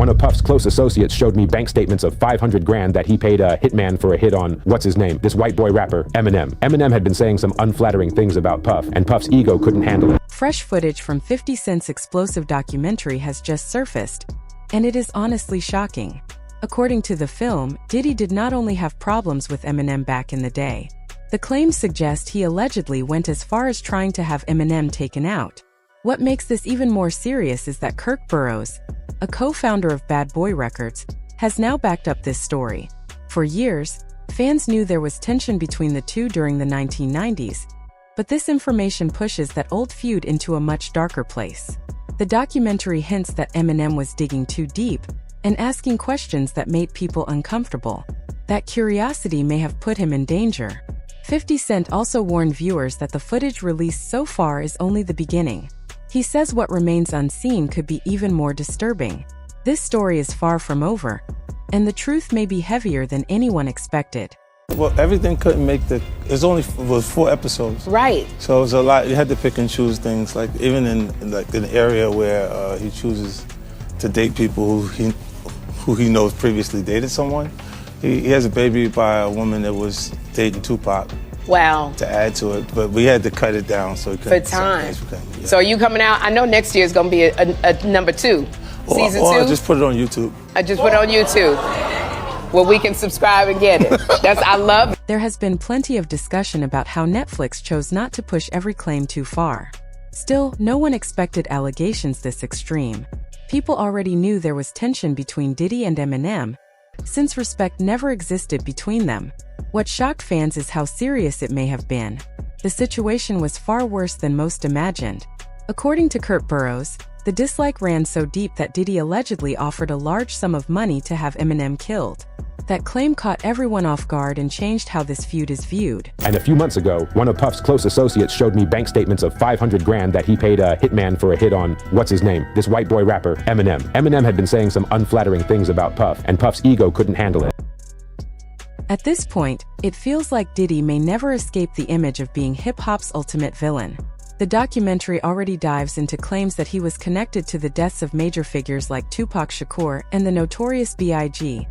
one of Puff's close associates showed me bank statements of 500 grand that he paid a hitman for a hit on, what's his name, this white boy rapper, Eminem. Eminem had been saying some unflattering things about Puff, and Puff's ego couldn't handle it. Fresh footage from 50 Cent's explosive documentary has just surfaced, and it is honestly shocking. According to the film, Diddy did not only have problems with Eminem back in the day. The claims suggest he allegedly went as far as trying to have Eminem taken out. What makes this even more serious is that Kirk Burrowes, a co-founder of Bad Boy Records, has now backed up this story. For years, fans knew there was tension between the two during the 1990s, but this information pushes that old feud into a much darker place. The documentary hints that Eminem was digging too deep and asking questions that made people uncomfortable. That curiosity may have put him in danger. 50 Cent also warned viewers that the footage released so far is only the beginning. He says what remains unseen could be even more disturbing. This story is far from over, and the truth may be heavier than anyone expected. Well, everything couldn't make it was 4 episodes. Right. So it was a lot. You had to pick and choose things. Like even in an area where he chooses to date people who he knows previously dated someone. He has a baby by a woman that was dating Tupac. Wow. To add to it, but we had to cut it down so it couldn't. For time. Yeah. So are you coming out? I know next year is going to be a number 2. Season 2? I just put it on YouTube. I just put it on YouTube. Well, we can subscribe and get it. I love it. There has been plenty of discussion about how Netflix chose not to push every claim too far. Still, no one expected allegations this extreme. People already knew there was tension between Diddy and Eminem, since respect never existed between them. What shocked fans is how serious it may have been. The situation was far worse than most imagined. According to Kirk Burrowes, the dislike ran so deep that Diddy allegedly offered a large sum of money to have Eminem killed. That claim caught everyone off guard and changed how this feud is viewed. And a few months ago, one of Puff's close associates showed me bank statements of 500 grand that he paid a hitman for a hit on, what's his name, this white boy rapper, Eminem. Eminem had been saying some unflattering things about Puff, and Puff's ego couldn't handle it. At this point, it feels like Diddy may never escape the image of being hip-hop's ultimate villain. The documentary already dives into claims that he was connected to the deaths of major figures like Tupac Shakur and the Notorious B.I.G.,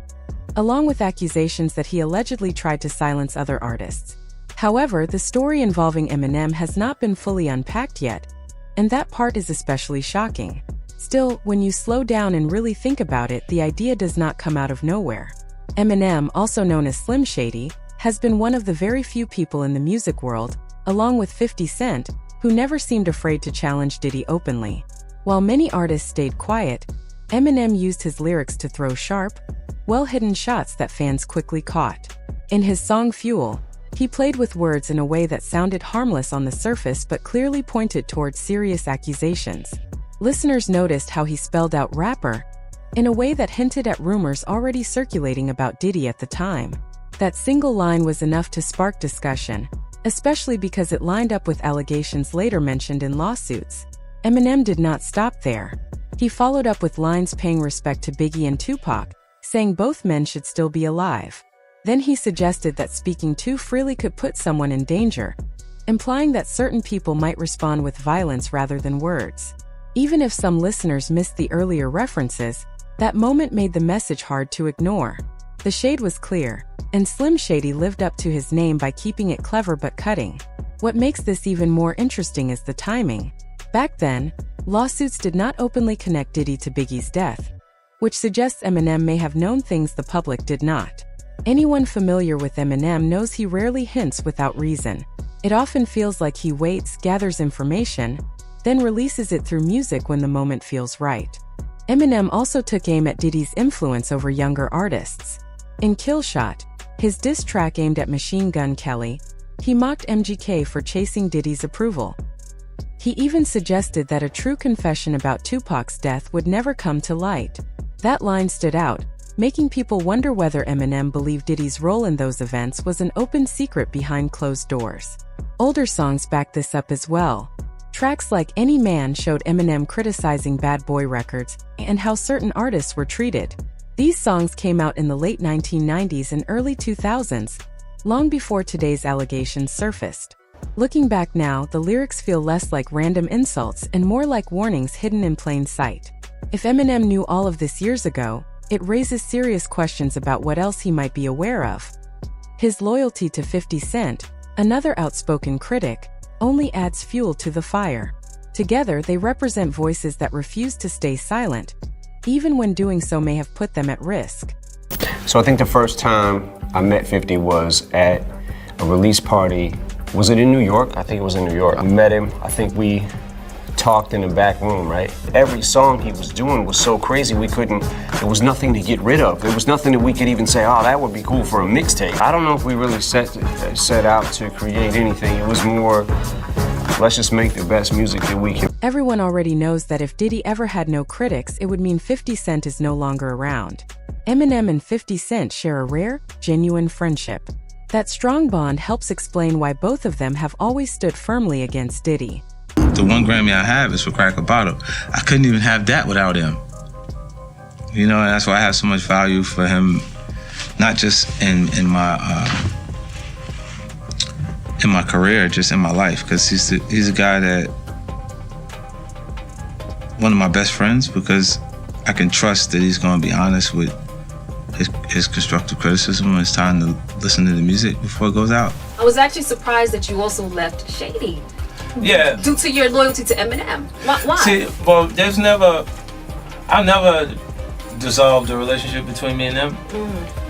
along with accusations that he allegedly tried to silence other artists. However, the story involving Eminem has not been fully unpacked yet, and that part is especially shocking. Still, when you slow down and really think about it, the idea does not come out of nowhere. Eminem, also known as Slim Shady, has been one of the very few people in the music world, along with 50 Cent, who never seemed afraid to challenge Diddy openly. While many artists stayed quiet, Eminem used his lyrics to throw sharp, well-hidden shots that fans quickly caught. In his song Fuel, he played with words in a way that sounded harmless on the surface but clearly pointed towards serious accusations. Listeners noticed how he spelled out rapper in a way that hinted at rumors already circulating about Diddy at the time. That single line was enough to spark discussion, especially because it lined up with allegations later mentioned in lawsuits. Eminem did not stop there. He followed up with lines paying respect to Biggie and Tupac, saying both men should still be alive. Then he suggested that speaking too freely could put someone in danger, implying that certain people might respond with violence rather than words. Even if some listeners missed the earlier references, that moment made the message hard to ignore. The shade was clear, and Slim Shady lived up to his name by keeping it clever but cutting. What makes this even more interesting is the timing. Back then, lawsuits did not openly connect Diddy to Biggie's death, which suggests Eminem may have known things the public did not. Anyone familiar with Eminem knows he rarely hints without reason. It often feels like he waits, gathers information, then releases it through music when the moment feels right. Eminem also took aim at Diddy's influence over younger artists. In Kill Shot, his diss track aimed at Machine Gun Kelly, he mocked MGK for chasing Diddy's approval. He even suggested that a true confession about Tupac's death would never come to light. That line stood out, making people wonder whether Eminem believed Diddy's role in those events was an open secret behind closed doors. Older songs back this up as well. Tracks like Any Man showed Eminem criticizing Bad Boy Records and how certain artists were treated. These songs came out in the late 1990s and early 2000s, long before today's allegations surfaced. Looking back now, the lyrics feel less like random insults and more like warnings hidden in plain sight. If Eminem knew all of this years ago, it raises serious questions about what else he might be aware of. His loyalty to 50 Cent, another outspoken critic, only adds fuel to the fire. Together, they represent voices that refuse to stay silent, even when doing so may have put them at risk. So I think the first time I met 50 was at a release party. Was it in New York? I think it was in New York. I met him. I think we talked in the back room, right? Every song he was doing was so crazy there was nothing to get rid of. There was nothing that we could even say, oh, that would be cool for a mixtape. I don't know if we really set out to create anything. It was more, let's just make the best music that we can. Everyone already knows that if Diddy ever had no critics, it would mean 50 Cent is no longer around. Eminem and 50 Cent share a rare, genuine friendship. That strong bond helps explain why both of them have always stood firmly against Diddy. The one Grammy I have is for Crack a Bottle. I couldn't even have that without him. You know, and that's why I have so much value for him, not just in my career, just in my life, because he's a guy that, one of my best friends, because I can trust that he's going to be honest with his constructive criticism when it's time to listen to the music before it goes out. I was actually surprised that you also left Shady. Yeah. Due to your loyalty to Eminem. Why? See, well, I never dissolved the relationship between me and them.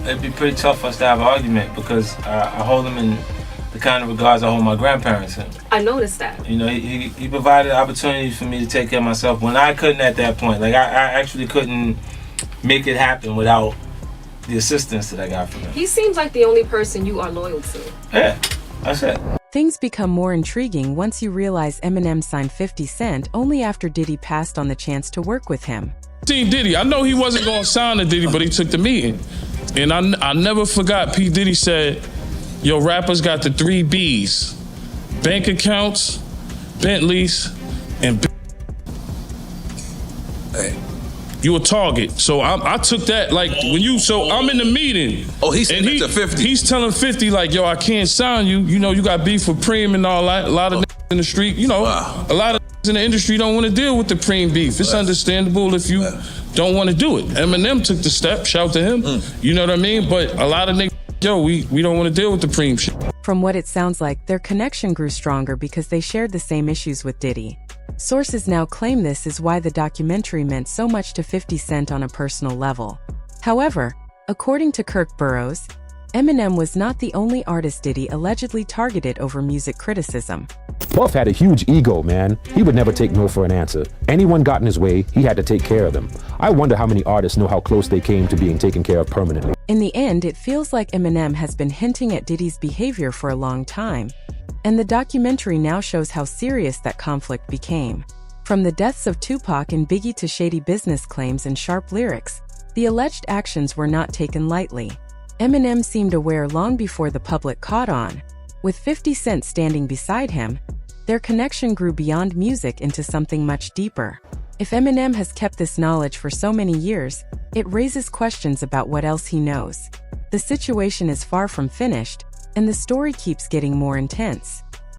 It'd be pretty tough for us to have an argument because I hold them in the kind of regards I hold my grandparents in. I noticed that. You know, he provided opportunities for me to take care of myself when I couldn't at that point. Like, I actually couldn't make it happen without the assistance that I got from him. He seems like the only person you are loyal to. Yeah, that's it. Things become more intriguing once you realize Eminem signed 50 Cent only after Diddy passed on the chance to work with him. Seen Diddy. I know he wasn't going to sign to Diddy, but he took the meeting. And I never forgot P. Diddy said, yo, rappers got the 3 B's. Bank accounts, Bentleys, and you a target. So I took that like so I'm in the meeting. Oh, he's saying it to 50. He's telling 50 like, yo, I can't sign you. You know, you got beef with Preem and all that. A lot of niggas in the street, you know, a lot of niggas in the industry don't want to deal with the Preem beef. It's understandable if you don't want to do it. Eminem took the step, shout to him. You know what I mean? But a lot of niggas, yo, we don't want to deal with the Preem shit. From what it sounds like, their connection grew stronger because they shared the same issues with Diddy. Sources now claim this is why the documentary meant so much to 50 Cent on a personal level. However, according to Kirk Burrowes, Eminem was not the only artist Diddy allegedly targeted over music criticism. Puff had a huge ego, man. He would never take no for an answer. Anyone got in his way, he had to take care of them. I wonder how many artists know how close they came to being taken care of permanently. In the end, it feels like Eminem has been hinting at Diddy's behavior for a long time. And the documentary now shows how serious that conflict became. From the deaths of Tupac and Biggie to shady business claims and sharp lyrics, the alleged actions were not taken lightly. Eminem seemed aware long before the public caught on. With 50 Cent standing beside him, their connection grew beyond music into something much deeper. If Eminem has kept this knowledge for so many years, it raises questions about what else he knows. The situation is far from finished, and the story keeps getting more intense.